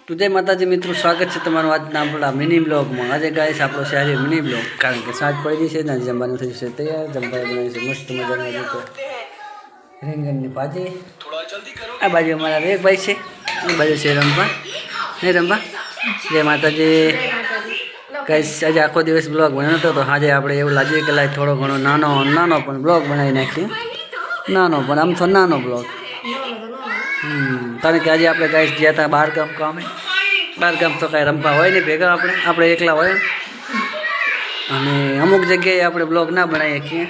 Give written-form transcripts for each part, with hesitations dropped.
તો જય માતાજી મિત્રો, સ્વાગત છે તમારું આજના આપણા મિની બ્લોગમાં। આજે ગાઈસ આપણો શહેરી મિની બ્લોગ, કારણ કે સાંજ પડી છે ને જમવાનું થઈ જશે તૈયાર। જમવા બનાવી છે મસ્ત મજાની રીતે રીંગણની ભાજી। આ બાજુ અમારા વિવેકભાઈ છે, એ બાજુ છે રંભા, નહીં રંભા? જય માતાજી ગાઈસ। આજે આખો દિવસ બ્લોગ બનાવ્યો હતો, તો આજે આપણે એવું લાગ્યું કે લાઈ થોડો ઘણો નાનો પણ બ્લોગ બનાવી નાખીએ। નાનો પણ આમ તો નાનો બ્લોગ, કારણ કે આજે આપણે ગાઈસ ગયા હતા બહાર ગામ કામે। બહાર ગામ તો કાંઈ રમવા હોય નહીં ભેગા, આપણે એકલા હોય, અને અમુક જગ્યાએ આપણે બ્લોગ ના બનાવી શકીએ।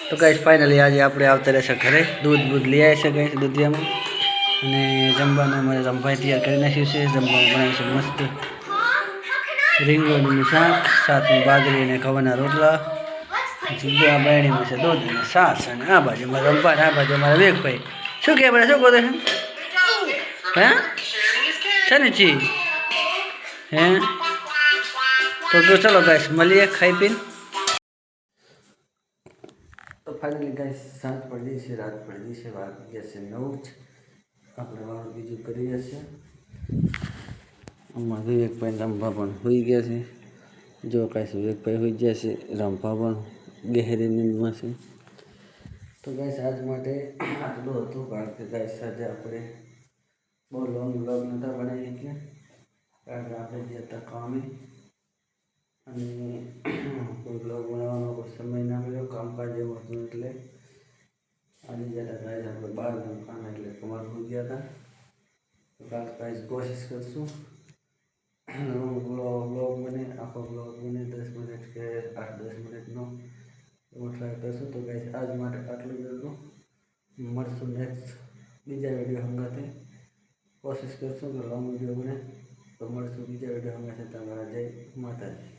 તો ગાઈસ ફાઇનલી આજે આપણે આવતા રહેશે ઘરે, દૂધ લઈ આવે છે ગાઈસ દૂધિયામાં, અને જમવાનું અમારે રમભાઈ તૈયાર કરી નાખ્યું છે। જમવાનું બનાવ્યું છે મસ્ત રીંગણનું શાક, સાથે બાજરી અને ખવાના રોટલા, આ બાયણીમાં છે દૂધ અને છાશ, અને આ બાજુ મારા રમભાઈ, આ બાજુ મારા વિવેકભાઈ। શું કહે બધા, શું બોલે છે? હે છે ને જી હે? તો ચલો ગાઈસ મળીએ ખાઈ પીને। તો ફાઇનલી ગાઈસ સાંજ પડી છે, રાત પડી છે, વાગી ગયા છે 9 જ। આપણે વાળું બીજું કરી જશે। અમારા વિવેકભાઈ રંભા પણ હોઈ ગયા છે, જો કાંઈ વિવેકભાઈ હોઈ ગયા છે, રંભા પણ ગહેરી નીંદમાં છે। તો ગાઈસ આજ માટે આટલું હતું, કારણ કે ગાઈસ આજે આપણે બહુ લોંગ બ્લોગ નહોતા બનાવી શકીએ, કારણ કે આપણે ગયા હતા કામે, અને કોઈ બ્લોગ બનાવવાનો કોઈ સમય ના મળ્યો, કામકાજ એવું હતું એટલે આજે ગયા હતા ગાઈસ આપણે બહાર ગામ કામે, એટલે કમાર હોઈ ગયા હતા। તો ગાઈસ કોશિશ કરશું બ્લોગ બને, આખો બ્લોગ બને 10 મિનિટ કે 8-10 મિનિટનો, એવો ટ્રાય કરશું। તો ગાઈસ આજ માટે આટલું જ હતું, મળશું નેક્સ્ટ બીજા વિડીયો હંગાથે। કોશિશ કરશું કે લોંગ વિડીયો બને, તો મળશું બીજા વિડીયો હંગાથે। તમારા જય માતાજી।